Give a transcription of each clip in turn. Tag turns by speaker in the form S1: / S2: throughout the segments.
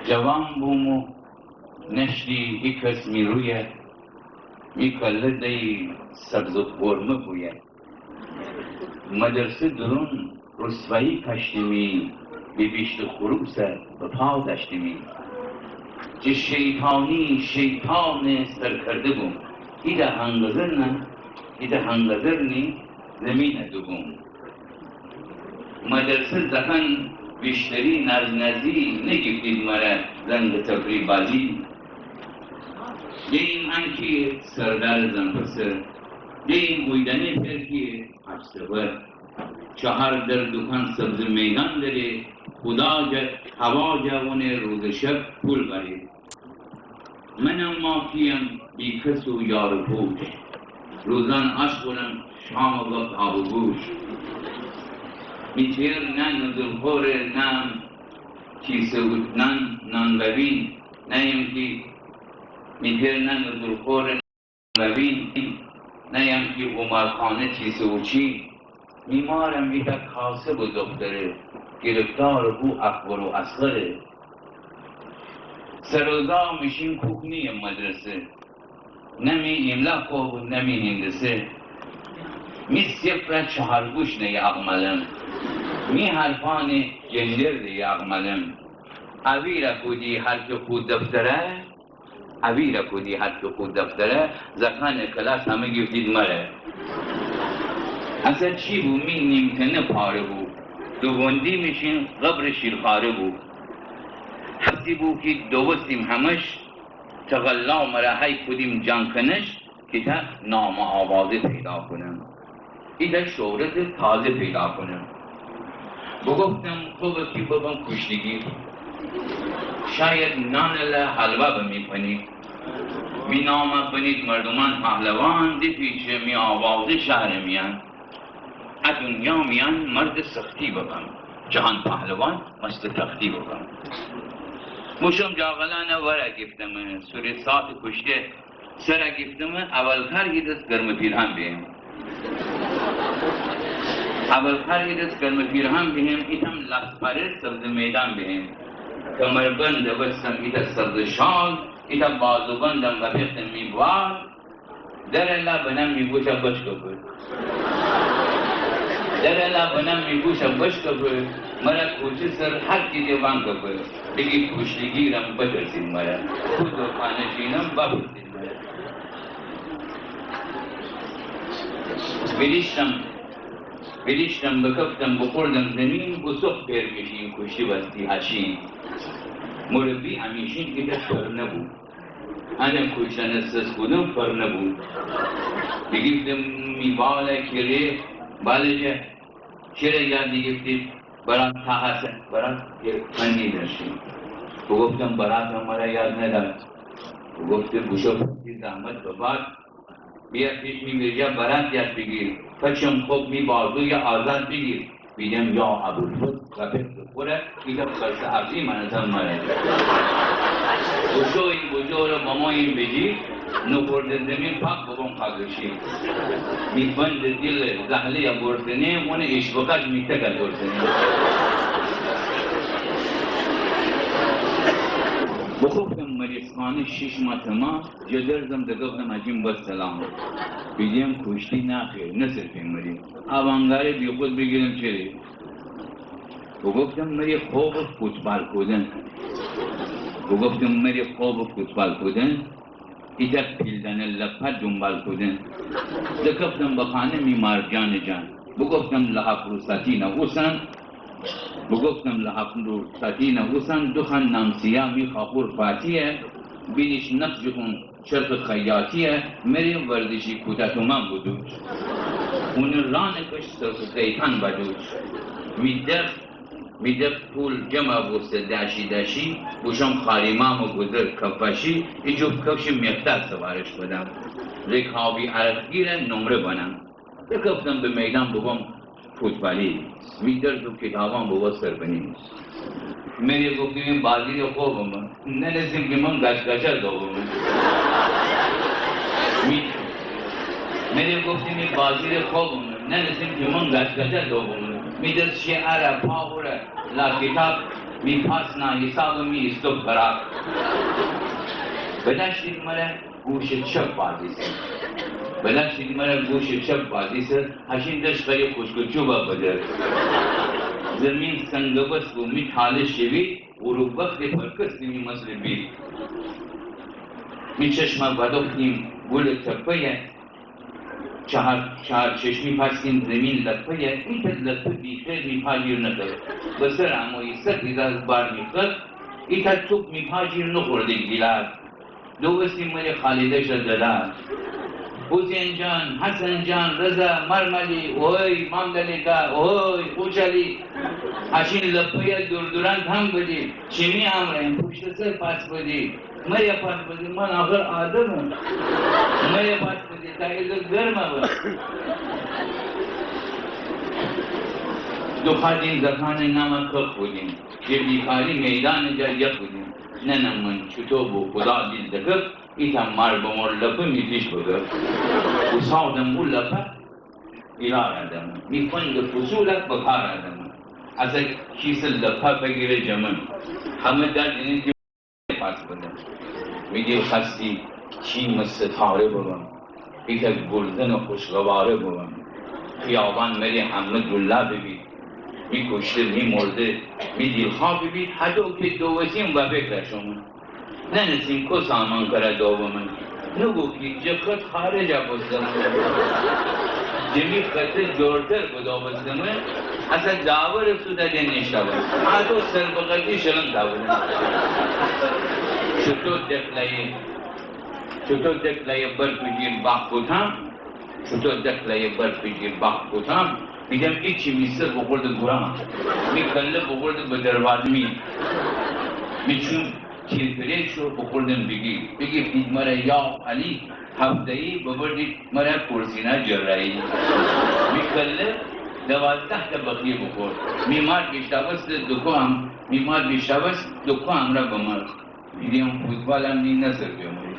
S1: جوان بوم و نشتی یک کس میرویه میکله دی سبز و خورمه بویه مدرسه درون رسوایی کشتیمی به بیشت خروسه به پا دشتیمی چه شیطانی شیطان سرکرده بوم ایده هنگذر نه ایده هنگذر نی زمین دوم مدرسه زخن بیشتری نرنزی نگیفتید مره زنگ تفری بازی این انکی سردار زنپسر این اویدنی پرکی افسور چهار در دکان سبز میدان داره خدا هوا جوانه روز شب پول بره منم مافیم بی کس و یار و پوش روزان آش خورم شام و وقت آب و گوش میتیر نه نزلخور نه کیسه و نان ببین نیم که میتیر نه نزلخور ببین نیم که قمارخانه کیسه و چی میمارم بیده کاسب و دختره گرفتار او اکبر و اصغره سروزا میشیم کوکنی مدرسه نمی املا خوب نمی هندسه می سفر چهارگوش نی اقملم می حرفان جندر دی اقملم اویرا کودی هر که خود دفتره اویرا کودی هر که خود دفتره زخان کلاس همه گفتید مره اصلا چی بود می نیمتنه پاره بود دوگندی میشین قبر شیرخاره بود حسی بود که دوستیم همش تغلا مرحی کدیم جنکنش که تا نام آوازه پیدا کنم ایده شهرت تازه پیدا کنم بگفتم خوبه که ببم کشتگی شاید نان حلوه بمیکنید می نام کنید مردمان پهلوان دی پیچه می آوازه شهر میان از دنیا میان مرد سختی ببم جهان پهلوان مست تختی ببم مشم جاغلانه ورا گفتم سوری ساعت کشته سر گفتم اول خر دست گرم پیرهن بهم اول خر دست گرم پیرهن بهم ایتم لخپره سبز میدان بهم کمربند بستم ایتا سبز شال ایتا بازوبندم و بیختم میبوار در الله بنم میگوشم بشکو بود در الله بنم میگوشم بشکو بود مرا کوچه سر هر کی دیوان کو بگی کشتگی رم بترسید مرا خود و خانشینم بپرسید مرا بلیشتم بکفتم بخوردم زمین بسخ پیر کشیم کشتی بستی هشین مربی همیشین که فر نبود انم کشتن سس بودم فر نبود بگیفتم میباله کره بالجه چرا یادی گفتید برات تاحسن برات فنی داشتیم گفتم برات مرا یاد ندارم گفته بوشو فتی زحمت بباد بیا پیش میگه برات یاد بگیر پچم خوب می بازوی آزاد بگیر بیدم یا ابوالفضل رفت خوره ایتا خرس عبدی منظم مرد بوشو این بوشو رو ماما این بگیر نخورد زمین پاک بگم خاکشی میبند دل زهله برسنه مونه اشبقش میتگل برسنه بخوفتم مریضخانه 6 ماه تمام جدرزم دگفتم عجیم بس سلام بیدیم کشتی نخیر نصرفیم مریض اوانگاره بی خود بگیرم چری بگفتم مری خوب فوتبال کودن بگفتم مری خوب فوتبال کودن ایتا پیلدن لپا دنبال کودن دکفتم بخانه میمار جان بگفتم لحق روساتی نوسن بگفتم لحق روساتی نوسن دخان نامسیا می خاپور فاتیه بینیش نقش کن شرط خیاتیه مری ورزشی کودت و من بودوش اون رانکش سرخ قیتان بدوش میده پول جمع بوسته داشی بوشم خاریمام و گذر کفاشی ایجوب کفش مقدار سوارش بدم رکابی عرقگیر نمره بنم بکفتم به میدان بابام فوتبالی میدر تو کتابان بابا سربنی میری گفتیم این بازی رو خوبم نرسیم که من گشگشه دوبم میری گفتیم این بازی رو خوبم نرسیم که من گشگشه دوبم میدر شعر پاوره لا کتاب میپاس حساب می استوب برا بلاشید مرا گوش چپ بازیسه بلاشید مرا گوش چپ بازیسه هشین دش خیلی خوشگوچو با بده زمین سنگبس و می حال شوی ورو وقت پرکس نمی مسئله بی می چشم بدوختیم گل تپه چهار چشمی پسیم زمین لطفه این که لطفه بیخیر میپاگیر نداره بسر امایی سر از بار میخد این که توب میپاگیر نخورده گیلاد دو وسیم ملی خالیده شدده حسین جان، حسن جان، رضا، مرملی، اوی مانگلیگا، اوی خوشالی هشین لطفه دردوران هم بدی چیمی امرین پشت سر پاس بدی مریا پاس بدی من آخر آدمم مریا پاس بدی تا ایزا گرمه بود دو خادیم زخان نام خط بودیم یه بیخاری میدان جا یک بودیم نه من چطور بو خدا دید دکب ایتا مار بمار لپه می پیش بگه و سادم بو لپه ایرار آدم می فنگ فصولت بکار آدم از کیس لپه بگیره جمن همه در اینی که پاس بدم میگه خستی چیم ستاره بگم ایتا گلدن خوشگواره بگم خیابان مری همه دلله ببید می کشته می مرده می دیلخواه ببید حتی که دوستیم و فکر شما ننسیم که سامان کرده دومن نگو که جخت خارج بستم جمی خطه جورتر بدا بستم اصلا داور سوده نشته بود حتی سربقتی شلن داورم چطور دکلای برف گیر باق بودم چطور دکلای برف گیر باق بودم میگم ایچی میسر بخورده گرام میکله بخورده به دروازمی میچون کلپریشو بخوردن بگی فید مرا یا علی هفتهی ببردید مرا کرسینا جرایی میکله 12 تا بقیه بخور میمار بیشتاوست دکو هم را بمار میدیم فوتبال هم نی نصر بیاموری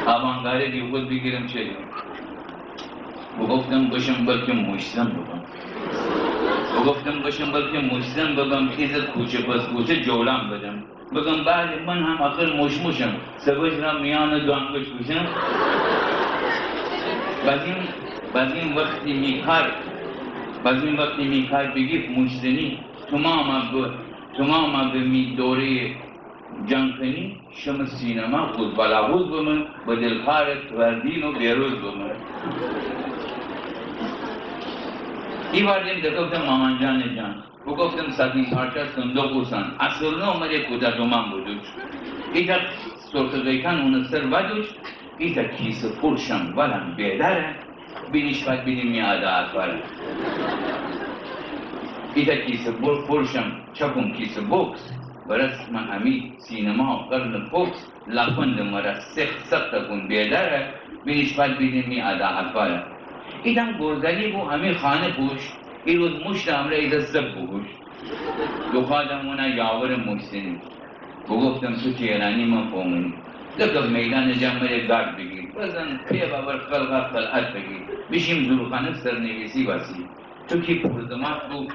S1: آوانگاره بی خود بگیرم چه بگفتم باشم بلکه مشتم بگم ایزد کوچه پس کوچه جولم بدم بگم بعد من هم آخر مشموشم سبش را میان دو انگوش کوشم بعضیم وقتی میکار بگی مشتنی تمام به می دوره جنگ کنی شم سینما خود بلاغوز بمن با دلخارت وردین و بیروز بمن ای بردیم دکفتم مامان جان بگفتم ساتی سارچه صندوق بوسن اصل نو مده کودر دومن بودوش ایتا سرطقیتن اون سر بدوش ایتا کیس پرشم ولم بیدره بینیش باید بینیم میاده اتواره ایتا کیس پرشم چکم کیس بوکس برس من همی سینما قرن فوکس لفند مرا سخت کن بیدره بینیش باید بینیم میاده اتواره ایدم گردلی بو همی خانه پوش ای روز مشت امره ایده سب بگوش دخوادم اونا یاور مشتنی بگفتم تو تیرانی من فومنی لکه میدان جمعه گرد بگیر بزن پیه بابر خلعت بگیر بشیم دورخانه سرنویسی باسی تو که پرزمات بو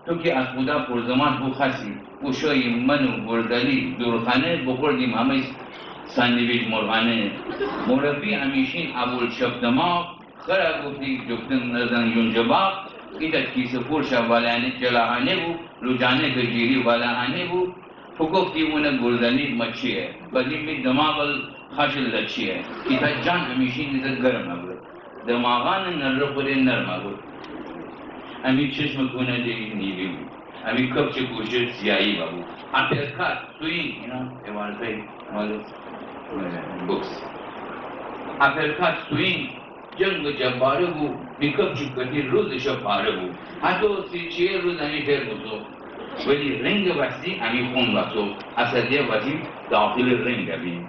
S1: تو که از خدا پرزمات بو خسی و شای من و گردلی دورخانه بخوردیم همه سندویچ مرغانه مربی همیشین ابول شبدماغ خرا گفتی جفتن نزن یونجباق ایتا کیس پرش ولانه جلاحانه بو لجانه گجیری ولانه بو تو گفتی اونه گردلی مچیه بلی می دماغ خشل لچیه ایتا جان همیشین ایتا گرمه بود دماغان نر خوره نرمه بود امی چشم کنه دیگه نیلی بود امی کپچه کوشه سیایی بود اپرکات سوین اینا اوارزه مالو بوکس اپرکات سوین جنگ جباره بود میکب چکتی روزش پاره بود حتی 30 روز همی پیر بودو ولی رنگ وستی همی خون وقتو اصلیه وستی داخل رنگ بین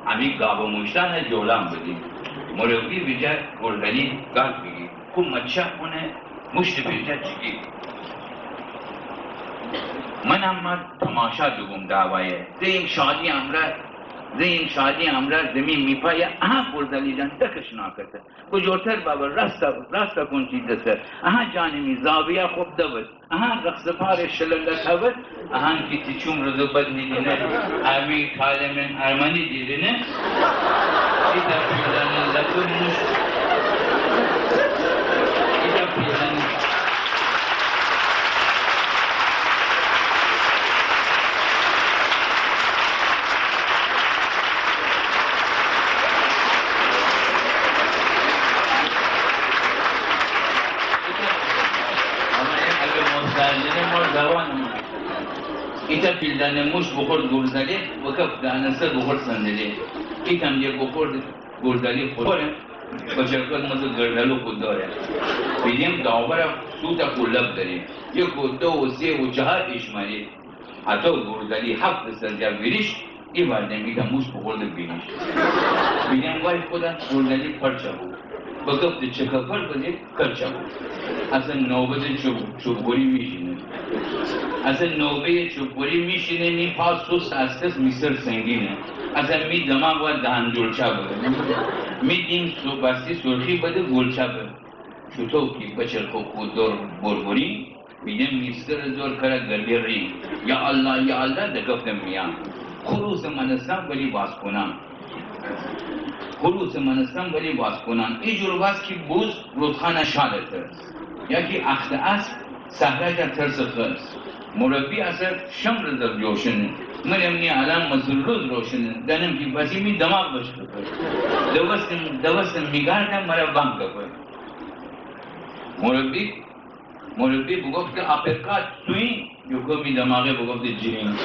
S1: همی گاب مشتن جولم بدیم مربی بیجر گردنی گرد بگی کم مچه کنه مشت بیجر چگی من هم تماشا دوگم دعوایه دیم شادی امره زین شادی امرا زمین میپای اها بردلیدن دکش ناکته کجورتر بابا راستا کنچی دسته اها جانمی زاویه خوب دود اها رقص پار شلنگت هود اها کیتی چوم رزو بد میدینه امی کالمن ارمانی دیدینه ایتا پیدن لطو موش ایتا پیدن ایتا پیلدن موش بخورد گرزلی و کف دانسته بخورد سندلی ایتم یه بخورد گرزلی خوره بچرکت مثل گردلو خود داره بیدیم داور سوتا کلب داریم یک و دو و سه و چهار اشماری حتی گرزلی هفت سرجا بیریش این بردیم ایتا موش بخورد بینیش بیدیم وای خدا گرزلی پرچه بود بکفت چکفر بزید کرچه بود اصلا نوبت چوبگوری میشینه اصلا نوبه چوبگوری میشینه می پاس سوست از کس میسر سنگینه اصلا می دماغ و دهن جلچه بده می دیم بستی سرخی بده گلچه بده چطور که بچرخو خود دور بربری میدیم میستر زور کرد گردی ری یا الله دکفتم میان خروس منستم ولی باز کنم خروس منستم ولی باز کنم ای جور باز که بوز رودخانه شاله ترس یکی اخت اسب سهره جا ترس خرس مربی اصلا شم رزر جوشنه مریم نی علام مزل روز روشنه دنم که بسی می دماغ بشکر دوستم میگردم مرا بانگ بکن مربی بگفت اپرکات سوی یکو می دماغه بگفت جرین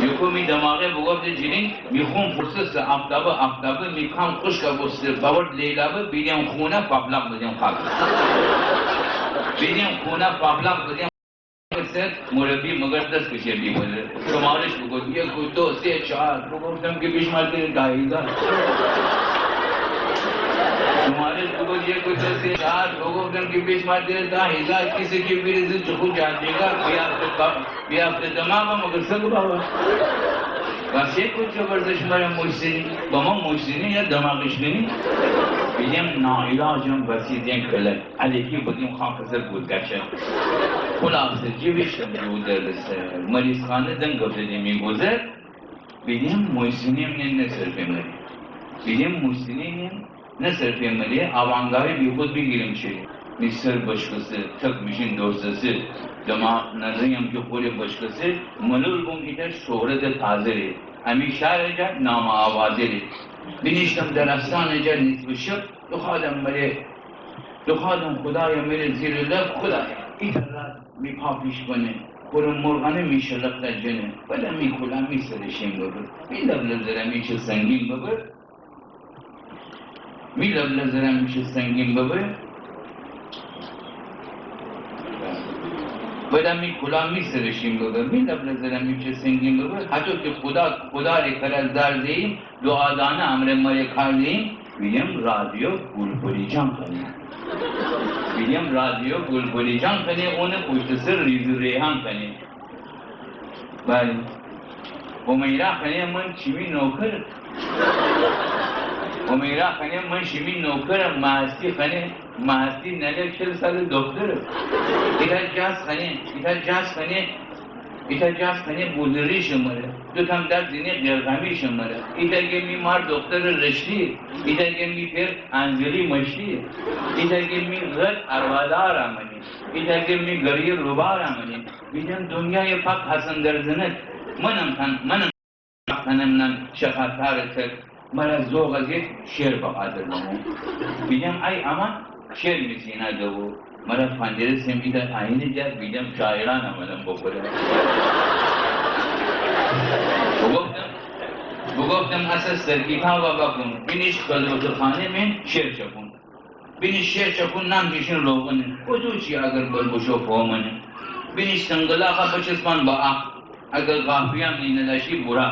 S1: یکو می دماغه بگفت جرین میخون فرسس افتابه میکام خوشکا بسته باورد لیلابه بیدیم خونه پابلاق بدیم خاک بیدیم خونه پابلاق بدیم مربی مگر دست کشه بیمونه شمارش بگفت یک و دو سه چهار بگفتم که بیش مرده داییزا شمارش بگفت یک و دو سه چهار بگفتم که بیش مرده داییزا کسی که بیرزی چخو جاندیگا بیافت دماغا مگر سگ بابا واسه کچه ورزش مرم موشتنی با ما موشتنی یا دماغش نمی بیدیم ناعلاجم وسیدیم کلک علیکی بودیم خاکسر بود گشه خلاصه جیوشم جو درسته مریض خانه دن گفته میگذر بیدیم موشتنیم نه صرف مری بیدیم موشتنیم نه صرف مری آوانگاهی بیخود بگیریم چه میستر بشکسه تک میشین دوستسه دماغ نظریم که خوری بشکسه ملول بون ایتر شهرت تازه امی شهر جا نام آوازه بینیشتم درستان جا نیز بشک دخادم خدای میره زیر لب خدای ایتر را می پاپیش کنه خورم مرغانه می شلق در جنه بلا می کلا می سرشیم ببر می لب میشه سنگین ببر می لب میشه سنگین ببر بدم می کلا می سرشیم ببر می لب میشه سنگین ببر حتی که خدا ری کرد در دیم دعادانه امر مره کردیم بیم رادیو گلگلی جان کنیم بیم رادیو گلگلی جان کنیم اون پشت سر ریز ریحان کنیم بله امیرا کنیم من چیمی نوکر امیرا کنیم من شیمی نوکرم محستی نگه 40 سال دکترم ایتا جاز کنیم بودری شماره دوتم در زینه قرغمی شماره ایتا گمی مار دکتر رشتی ایتا گمی پیر انزلی مشتی ایتا گمی غد اروادار آمنی ایتا گمی گری روبار آمنی بیدم دنیای پاک حسن در زند منم خانمنم شفافتار تر مرا زوغ از یک شیر بقادر بمون بیدم ای اما شیر میسینه دو مرا پنجره سمیدن آینه جد بیدم شاعران آمدم بخوره بگفتم اصلا سرگیها و بکن بینیش کلوت خانه من شیر چکن بینیش شیر چکن نام کشن روغنه کدو چی اگر بلبشو فومنه بینیش سنگلاخا بچسپان با اگر غافیم نینلاشی برا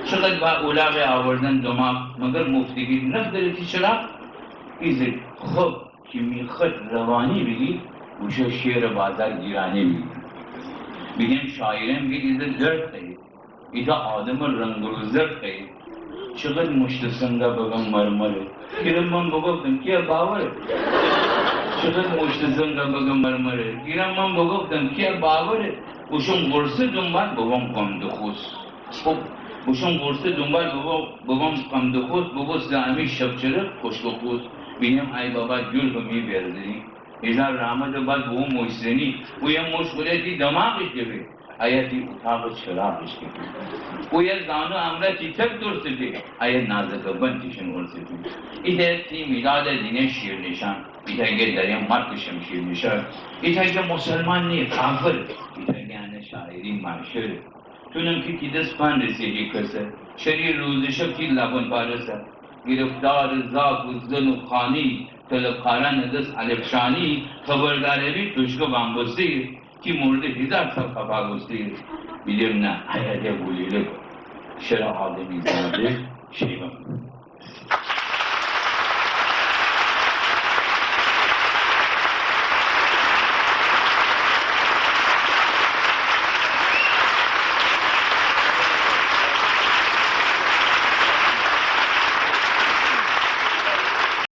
S1: چقدر با اولاغ آوردن دماغ مگر مفتگی نفدرتی چرا؟ ایزه خب که میخواد روانی بگی گوشه شیر بازار گیرانه بگی بگیم شاعرم بگیده زرد خیلی ایتا آدم رنگ و زرد خیلی چقدر مشت سنگه بگم مرمره گیرم من بگفتم که باوره چقدر مشت سنگه بگم مرمره گیرم من بگفتم که باوره بوشون گرسه دنبال بگم قمد خوز خب بوشون گرسه دنبال بگم قمد خوز بگوز دائمی شبچره خوشک خوز بینیم ای بابا گل بمی بیردنی ایزار رحمت بعد به اون مشتنی او یه مشغوله دی دماغش گبه آیا دی اتاق چراغش گبه او یه زانو امره چیچک درسته آیا نازک بندشن ورسته ایده تی میلاد دینه شیر نشان ایده اگه دریم مرکشم شیر نشان ایده اگه مسلمان نی کافر ایده اگه انه شاعری معشر تونم که دست پن رسیدی کسه شریر روزشو کی لبن پارسه گرفتار زاک و زن و خانی طلبکاران دست علفشانی خبرداری توشکو بامبستی کی مورد هزار سال خفا گستی بیدیم نه حیاته بولیله شرح آدمی زاده شیبم